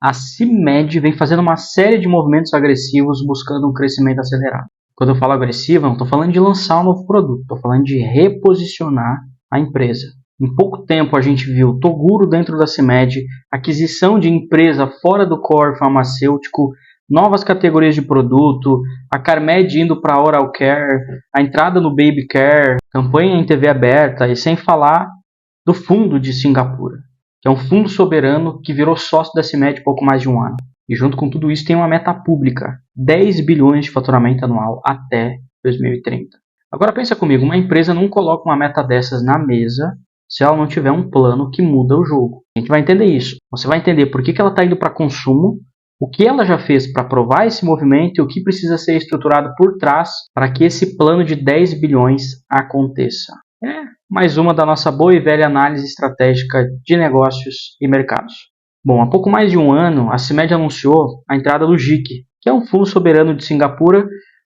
A CIMED vem fazendo uma série de movimentos agressivos buscando um crescimento acelerado. Quando eu falo agressivo, eu não estou falando de lançar um novo produto, estou falando de reposicionar a empresa. Em pouco tempo a gente viu Toguro dentro da CIMED, aquisição de empresa fora do core farmacêutico, novas categorias de produto, a Carmed indo para Oral Care, a entrada no Baby Care, campanha em TV aberta e sem falar do fundo de Singapura, que é um fundo soberano que virou sócio da CIMED há pouco mais de um ano. E junto com tudo isso tem uma meta pública, 10 bilhões de faturamento anual até 2030. Agora pensa comigo, uma empresa não coloca uma meta dessas na mesa se ela não tiver um plano que muda o jogo. A gente vai entender isso. Você vai entender por que ela está indo para consumo, o que ela já fez para provar esse movimento e o que precisa ser estruturado por trás para que esse plano de 10 bilhões aconteça. É mais uma da nossa boa e velha análise estratégica de negócios e mercados. Bom, há pouco mais de um ano, a CIMED anunciou a entrada do GIC, que é um fundo soberano de Singapura,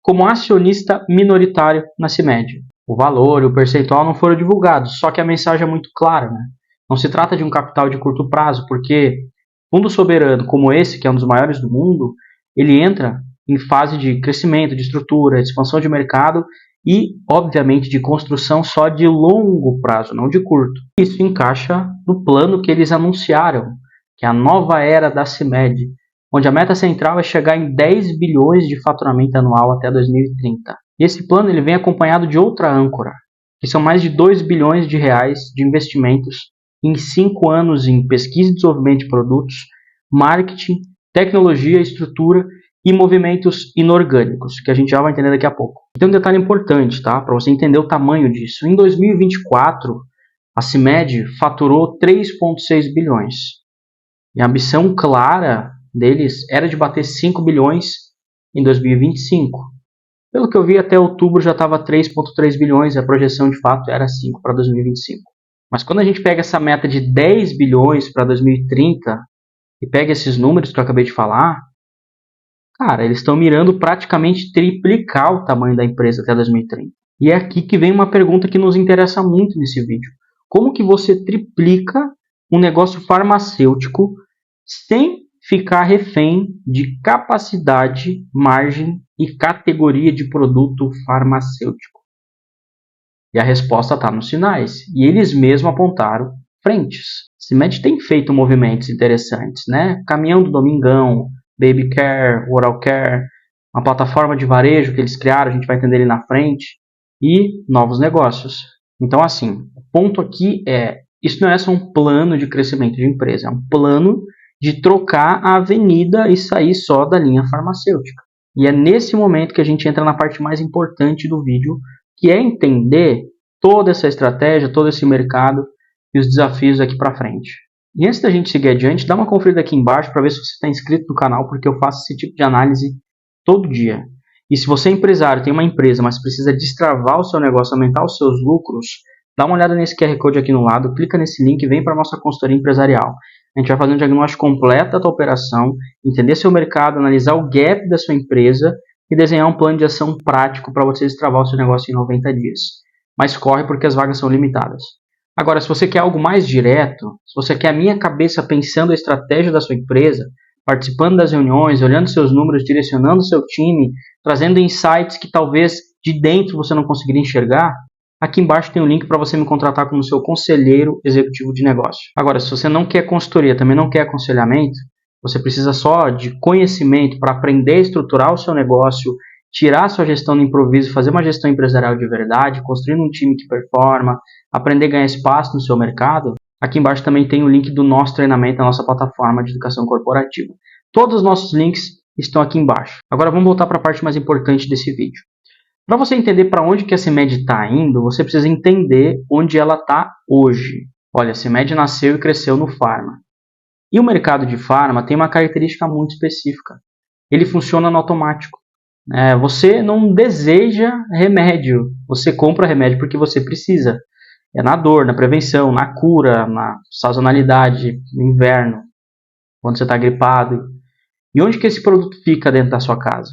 como acionista minoritário na CIMED. O valor e o percentual não foram divulgados, só que a mensagem é muito clara, né? Não se trata de um capital de curto prazo, porque fundo soberano como esse, que é um dos maiores do mundo, ele entra em fase de crescimento, de estrutura, de expansão de mercado e, obviamente, de construção só de longo prazo, não de curto. Isso encaixa no plano que eles anunciaram, que é a nova era da CIMED, onde a meta central é chegar em 10 bilhões de faturamento anual até 2030. E esse plano ele vem acompanhado de outra âncora, que são mais de 2 bilhões de reais de investimentos em 5 anos em pesquisa e desenvolvimento de produtos, marketing, tecnologia, estrutura e movimentos inorgânicos, que a gente já vai entender daqui a pouco. Tem um detalhe importante, tá? Para você entender o tamanho disso. Em 2024, a CIMED faturou 3,6 bilhões. E a ambição clara deles era de bater 5 bilhões em 2025. Pelo que eu vi, até outubro já estava 3,3 bilhões, a projeção de fato era 5 para 2025. Mas quando a gente pega essa meta de 10 bilhões para 2030 e pega esses números que eu acabei de falar, cara, eles estão mirando praticamente triplicar o tamanho da empresa até 2030. E é aqui que vem uma pergunta que nos interessa muito nesse vídeo. Como que você triplica um negócio farmacêutico sem ficar refém de capacidade, margem e categoria de produto farmacêutico? E a resposta está nos sinais. E eles mesmos apontaram frentes. CIMED tem feito movimentos interessantes, né? Caminhão do Domingão, Baby Care, Oral Care, uma plataforma de varejo que eles criaram, a gente vai entender ali na frente, e novos negócios. Então, assim, o ponto aqui isso não é só um plano de crescimento de empresa, é um plano de trocar a avenida e sair só da linha farmacêutica. E é nesse momento que a gente entra na parte mais importante do vídeo, que é entender toda essa estratégia, todo esse mercado e os desafios daqui para frente. E antes da gente seguir adiante, dá uma conferida aqui embaixo para ver se você está inscrito no canal, porque eu faço esse tipo de análise todo dia. E se você é empresário, tem uma empresa, mas precisa destravar o seu negócio, aumentar os seus lucros, dá uma olhada nesse QR Code aqui no lado, clica nesse link e vem para a nossa consultoria empresarial. A gente vai fazer um diagnóstico completo da tua operação, entender seu mercado, analisar o gap da sua empresa e desenhar um plano de ação prático para você destravar o seu negócio em 90 dias. Mas corre porque as vagas são limitadas. Agora, se você quer algo mais direto, se você quer a minha cabeça pensando a estratégia da sua empresa, participando das reuniões, olhando seus números, direcionando seu time, trazendo insights que talvez de dentro você não conseguiria enxergar, aqui embaixo tem um link para você me contratar como seu conselheiro executivo de negócio. Agora, se você não quer consultoria, também não quer aconselhamento, você precisa só de conhecimento para aprender a estruturar o seu negócio, tirar a sua gestão do improviso, fazer uma gestão empresarial de verdade, construindo um time que performa, aprender a ganhar espaço no seu mercado. Aqui embaixo também tem o link do nosso treinamento na nossa plataforma de educação corporativa. Todos os nossos links estão aqui embaixo. Agora vamos voltar para a parte mais importante desse vídeo. Para você entender para onde que a CIMED está indo, você precisa entender onde ela está hoje. Olha, a CIMED nasceu e cresceu no Pharma. E o mercado de Pharma tem uma característica muito específica. Ele funciona no automático. Você não deseja remédio, você compra remédio porque você precisa. É na dor, na prevenção, na cura, na sazonalidade, no inverno, quando você está gripado. E onde que esse produto fica dentro da sua casa?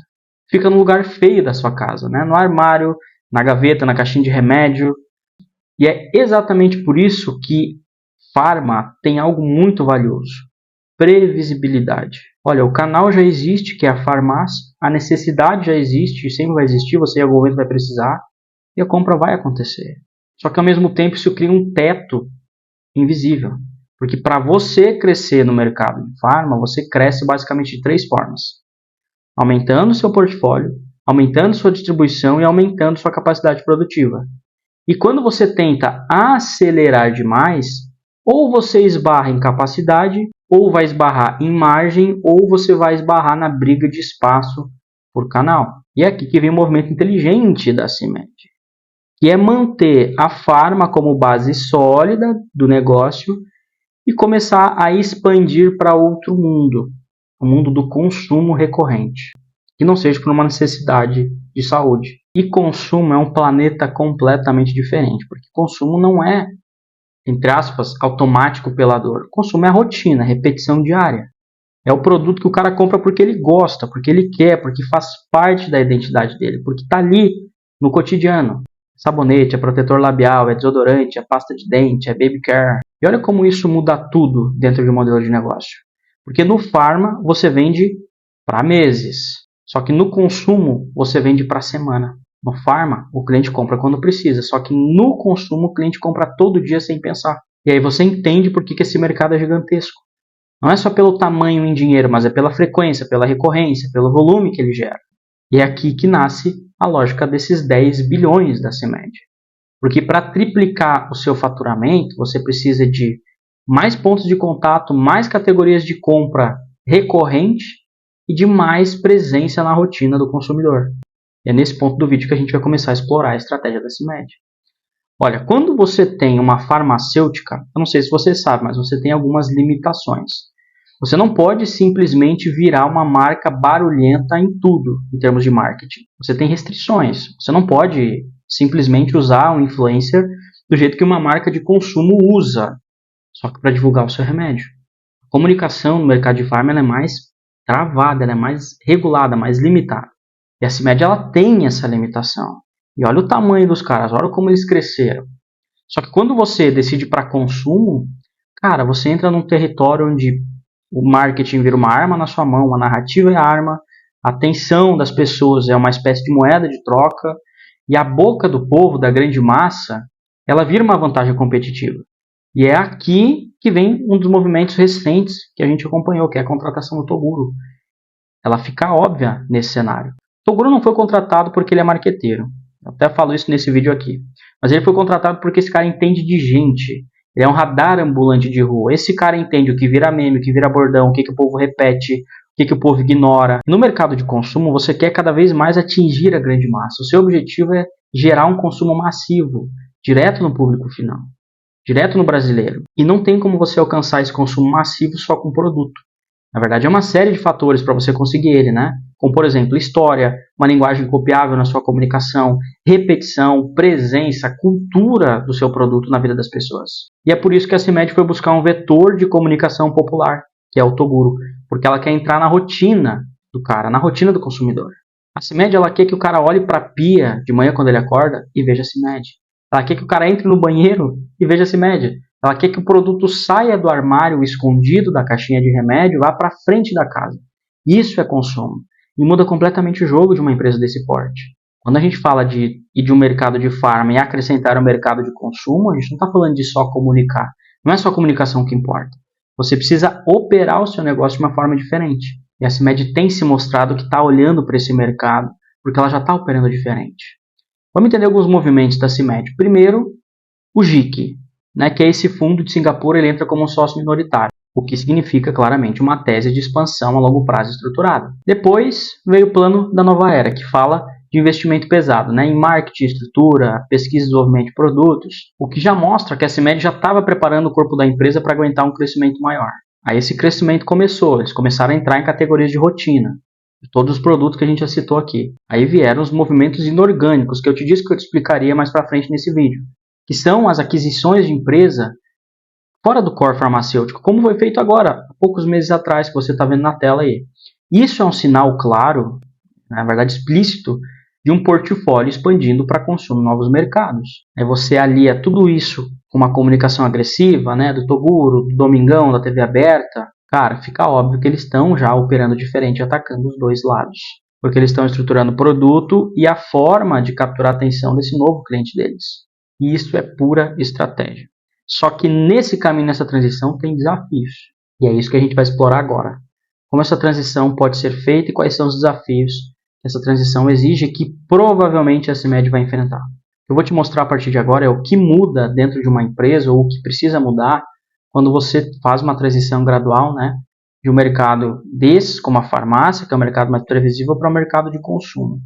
Fica no lugar feio da sua casa, né? No armário, na gaveta, na caixinha de remédio. E é exatamente por isso que Pharma tem algo muito valioso. previsibilidade. Olha, o canal já existe, que é a farmácia, a necessidade já existe, sempre vai existir, você em algum momento vai precisar, e a compra vai acontecer. Só que ao mesmo tempo isso cria um teto invisível. Porque para você crescer no mercado de farma, você cresce basicamente de 3 formas. Aumentando seu portfólio, aumentando sua distribuição e aumentando sua capacidade produtiva. E quando você tenta acelerar demais, ou você esbarra em capacidade, ou vai esbarrar em margem, ou você vai esbarrar na briga de espaço por canal. E é aqui que vem o movimento inteligente da CIMED, que é manter a farma como base sólida do negócio e começar a expandir para outro mundo, o mundo do consumo recorrente, que não seja por uma necessidade de saúde. E consumo é um planeta completamente diferente, porque consumo não é, entre aspas, automático pela dor. Consumo é a rotina, repetição diária. É o produto que o cara compra porque ele gosta, porque ele quer, porque faz parte da identidade dele, porque está ali no cotidiano. Sabonete, é protetor labial, é desodorante, é pasta de dente, é baby care. E olha como isso muda tudo dentro de um modelo de negócio. Porque no farma você vende para meses, só que no consumo você vende para semana. No farma o cliente compra quando precisa, só que no consumo o cliente compra todo dia sem pensar. E aí você entende por que esse mercado é gigantesco. Não é só pelo tamanho em dinheiro, mas é pela frequência, pela recorrência, pelo volume que ele gera. E é aqui que nasce a lógica desses 10 bilhões da CIMED. Porque para triplicar o seu faturamento, você precisa de mais pontos de contato, mais categorias de compra recorrente e de mais presença na rotina do consumidor. E é nesse ponto do vídeo que a gente vai começar a explorar a estratégia da CIMED. Olha, quando você tem uma farmacêutica, eu não sei se você sabe, mas você tem algumas limitações. Você não pode simplesmente virar uma marca barulhenta em tudo, em termos de marketing. Você tem restrições. Você não pode simplesmente usar um influencer do jeito que uma marca de consumo usa, só que para divulgar o seu remédio. A comunicação no mercado de farma ela é mais travada, ela é mais regulada, mais limitada. E a CIMED ela tem essa limitação. E olha o tamanho dos caras, olha como eles cresceram. Só que quando você decide para consumo, cara, você entra num território onde o marketing vira uma arma na sua mão, a narrativa é a arma, a atenção das pessoas é uma espécie de moeda de troca, e a boca do povo, da grande massa, ela vira uma vantagem competitiva. E é aqui que vem um dos movimentos recentes que a gente acompanhou, que é a contratação do Toguro. Ela fica óbvia nesse cenário. O Toguro não foi contratado porque ele é marqueteiro. Eu até falo isso nesse vídeo aqui. Mas ele foi contratado porque esse cara entende de gente. Ele é um radar ambulante de rua. Esse cara entende o que vira meme, o que vira bordão, o que o povo repete, o que o povo ignora. No mercado de consumo, você quer cada vez mais atingir a grande massa. O seu objetivo é gerar um consumo massivo, direto no público final, direto no brasileiro. E não tem como você alcançar esse consumo massivo só com produto. Na verdade, é uma série de fatores para você conseguir ele, né? Como, por exemplo, história, uma linguagem copiável na sua comunicação, repetição, presença, cultura do seu produto na vida das pessoas. E é por isso que a CIMED foi buscar um vetor de comunicação popular, que é o Toguro, porque ela quer entrar na rotina do cara, na rotina do consumidor. A CIMED, ela quer que o cara olhe para a pia de manhã quando ele acorda e veja a CIMED. Ela quer que o cara entre no banheiro e veja a CIMED. Ela quer que o produto saia do armário escondido da caixinha de remédio e vá para frente da casa. Isso é consumo. E muda completamente o jogo de uma empresa desse porte. Quando a gente fala de ir de um mercado de farma e acrescentar um mercado de consumo, a gente não está falando de só comunicar. Não é só comunicação que importa. Você precisa operar o seu negócio de uma forma diferente. E a CIMED tem se mostrado que está olhando para esse mercado, porque ela já está operando diferente. Vamos entender alguns movimentos da CIMED. Primeiro, o JIC, né, que é esse fundo de Singapura, ele entra como um sócio minoritário, o que significa claramente uma tese de expansão a longo prazo estruturada. Depois veio o plano da nova era, que fala de investimento pesado, né, em marketing, estrutura, pesquisa e desenvolvimento de produtos, o que já mostra que a CIMED já estava preparando o corpo da empresa para aguentar um crescimento maior. Aí esse crescimento começou, eles começaram a entrar em categorias de rotina, de todos os produtos que a gente já citou aqui. Aí vieram os movimentos inorgânicos, que eu te disse que eu te explicaria mais para frente nesse vídeo, que são as aquisições de empresa fora do core farmacêutico, como foi feito agora, há poucos meses atrás, que você está vendo na tela aí. Isso é um sinal claro, na verdade explícito, de um portfólio expandindo para consumo em novos mercados. Aí você alia tudo isso com uma comunicação agressiva, né, do Toguro, do Domingão, da TV aberta, Cara, fica óbvio que eles estão já operando diferente, atacando os dois lados. Porque eles estão estruturando o produto e a forma de capturar a atenção desse novo cliente deles. E isso é pura estratégia. Só que nesse caminho, nessa transição, tem desafios. E é isso que a gente vai explorar agora. Como essa transição pode ser feita e quais são os desafios que essa transição exige que provavelmente a CIMED vai enfrentar. Eu vou te mostrar a partir de agora é o que muda dentro de uma empresa ou o que precisa mudar quando você faz uma transição gradual, né, de um mercado desses, como a farmácia, que é um mercado mais previsível, para um mercado de consumo.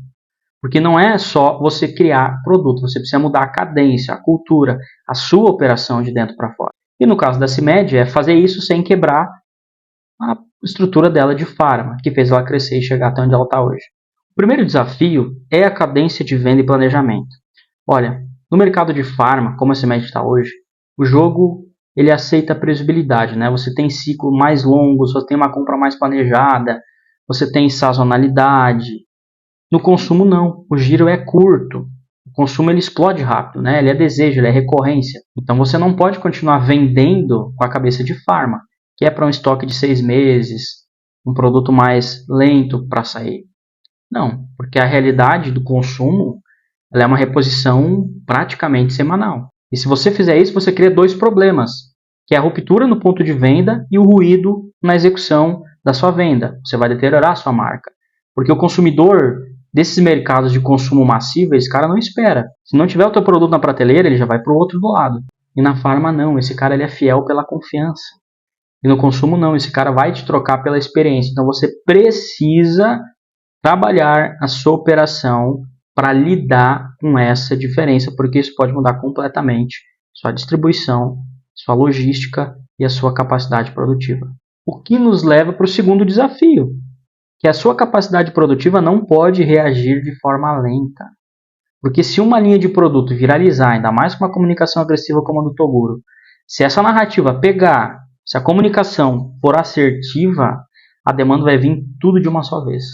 Porque não é só você criar produto, você precisa mudar a cadência, a cultura, a sua operação de dentro para fora. E no caso da CIMED é fazer isso sem quebrar a estrutura dela de farma, que fez ela crescer e chegar até onde ela está hoje. O primeiro desafio é a cadência de venda e planejamento. Olha, no mercado de farma, como a CIMED está hoje, o jogo ele aceita a previsibilidade, né? Você tem ciclo mais longo, você tem uma compra mais planejada, você tem sazonalidade. No consumo não, o giro é curto. O consumo ele explode rápido, né? Ele é desejo, ele é recorrência. Então você não pode continuar vendendo com a cabeça de farma, que é para um estoque de 6 meses, um produto mais lento para sair. Não, porque a realidade do consumo ela é uma reposição praticamente semanal. E se você fizer isso, você cria dois problemas, que é a ruptura no ponto de venda e o ruído na execução da sua venda. Você vai deteriorar a sua marca. Porque o consumidor desses mercados de consumo massivo, esse cara não espera. Se não tiver o teu produto na prateleira, ele já vai para o outro do lado. E na farma não, esse cara ele é fiel pela confiança. E no consumo não, esse cara vai te trocar pela experiência. Então você precisa trabalhar a sua operação para lidar com essa diferença, porque isso pode mudar completamente sua distribuição, sua logística e a sua capacidade produtiva. O que nos leva para o segundo desafio, que a sua capacidade produtiva não pode reagir de forma lenta. Porque se uma linha de produto viralizar, ainda mais com uma comunicação agressiva como a do Toguro, se essa narrativa pegar, se a comunicação for assertiva, a demanda vai vir tudo de uma só vez.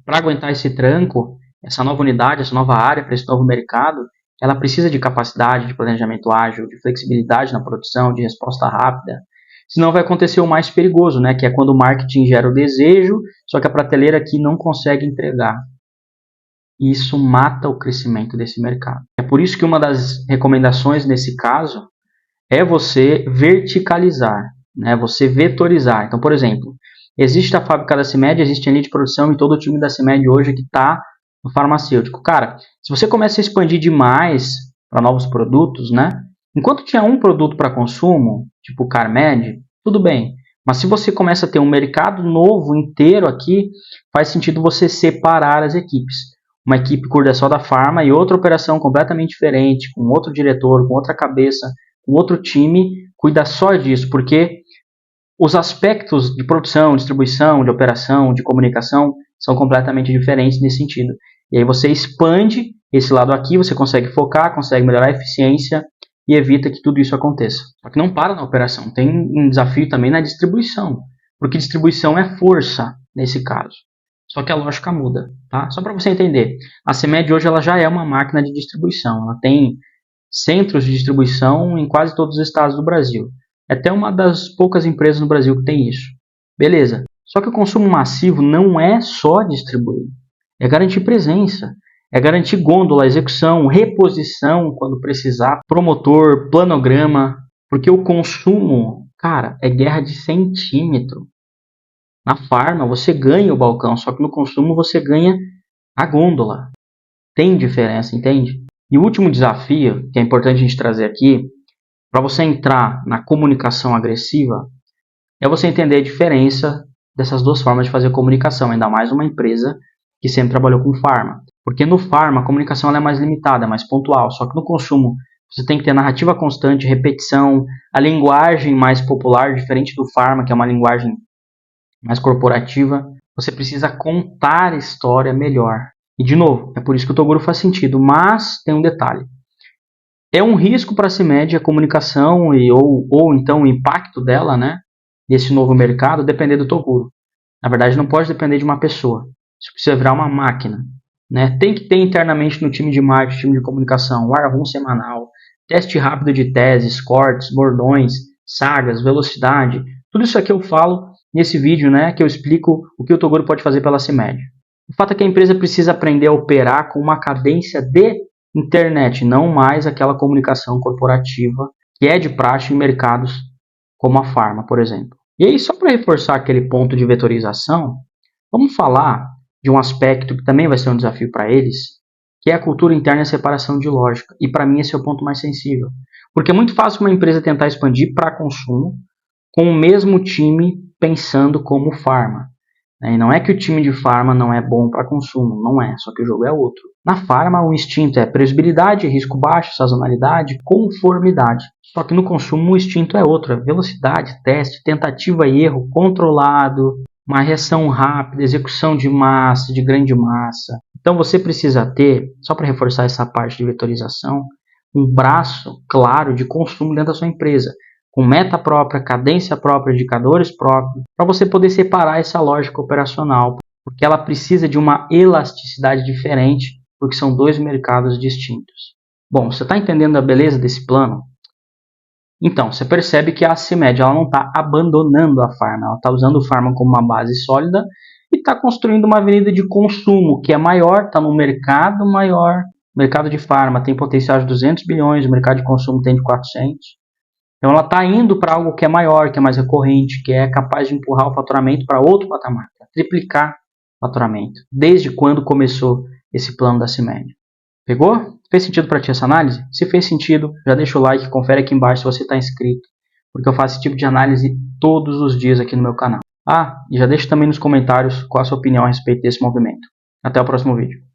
Para aguentar esse tranco, essa nova unidade, essa nova área para esse novo mercado, ela precisa de capacidade, de planejamento ágil, de flexibilidade na produção, de resposta rápida. Senão vai acontecer o mais perigoso, né? Que é quando o marketing gera o desejo, só que a prateleira aqui não consegue entregar. E isso mata o crescimento desse mercado. É por isso que uma das recomendações nesse caso é você verticalizar, né? Você vetorizar. Então, por exemplo, existe a fábrica da CIMED, existe a linha de produção e todo o time da CIMED hoje que está no farmacêutico. Cara, se você começa a expandir demais para novos produtos, né? Enquanto tinha um produto para consumo, tipo o Carmed, tudo bem. Mas se você começa a ter um mercado novo inteiro aqui, faz sentido você separar as equipes. Uma equipe cuida só da farma e outra operação completamente diferente, com outro diretor, com outra cabeça, com outro time, cuida só disso, porque os aspectos de produção, distribuição, de operação, de comunicação são completamente diferentes nesse sentido. E aí você expande esse lado aqui, você consegue focar, consegue melhorar a eficiência e evita que tudo isso aconteça. Só que não para na operação, tem um desafio também na distribuição, porque distribuição é força nesse caso. Só que a lógica muda, tá? Só para você entender, a CIMED hoje ela já é uma máquina de distribuição, ela tem centros de distribuição em quase todos os estados do Brasil. É até uma das poucas empresas no Brasil que tem isso. Beleza. Só que o consumo massivo não é só distribuir. É garantir presença. É garantir gôndola, execução, reposição quando precisar, promotor, planograma. Porque o consumo, cara, é guerra de centímetro. Na farma você ganha o balcão, só que no consumo você ganha a gôndola. Tem diferença, entende? E o último desafio, que é importante a gente trazer aqui, para você entrar na comunicação agressiva, é você entender a diferença dessas duas formas de fazer comunicação, ainda mais uma empresa que sempre trabalhou com farma. Porque no farma a comunicação é mais limitada, mais pontual, só que no consumo você tem que ter narrativa constante, repetição, a linguagem mais popular, diferente do farma, que é uma linguagem mais corporativa. Você precisa contar a história melhor. E de novo, é por isso que o Toguro faz sentido, mas tem um detalhe. É um risco para a CIMED a comunicação ou então o impacto dela, né, desse novo mercado, depender do Toguro. Na verdade, não pode depender de uma pessoa. Isso precisa virar uma máquina. Né? Tem que ter internamente no time de marketing, time de comunicação, war room semanal, teste rápido de teses, cortes, bordões, sagas, velocidade. Tudo isso aqui eu falo nesse vídeo, né, que eu explico o que o Toguro pode fazer pela CIMED. O fato é que a empresa precisa aprender a operar com uma cadência de internet, não mais aquela comunicação corporativa que é de praxe em mercados como a farma, por exemplo. E aí, só para reforçar aquele ponto de vetorização, vamos falar de um aspecto que também vai ser um desafio para eles, que é a cultura interna e a separação de lógica. E para mim esse é o ponto mais sensível. Porque é muito fácil uma empresa tentar expandir para consumo com o mesmo time pensando como farma. E não é que o time de farma não é bom para consumo, não é, só que o jogo é outro. Na farma, o instinto é previsibilidade, risco baixo, sazonalidade, conformidade. Só que no consumo o instinto é outro, é velocidade, teste, tentativa e erro, controlado, uma reação rápida, execução de massa, de grande massa. Então você precisa ter, só para reforçar essa parte de vetorização, um braço claro de consumo dentro da sua empresa, com meta própria, cadência própria, indicadores próprios, para você poder separar essa lógica operacional, porque ela precisa de uma elasticidade diferente, porque são dois mercados distintos. Bom, você está entendendo a beleza desse plano? Então, você percebe que a CIMED ela não está abandonando a farma, ela está usando o farma como uma base sólida e está construindo uma avenida de consumo que é maior, está num mercado maior. O mercado de farma tem potencial de 200 bilhões, o mercado de consumo tem de 400. Então ela está indo para algo que é maior, que é mais recorrente, que é capaz de empurrar o faturamento para outro patamar, para triplicar o faturamento. Desde quando começou esse plano da CIMED? Pegou? Fez sentido para ti essa análise? Se fez sentido, já deixa o like, confere aqui embaixo se você está inscrito, porque eu faço esse tipo de análise todos os dias aqui no meu canal. E já deixa também nos comentários qual a sua opinião a respeito desse movimento. Até o próximo vídeo.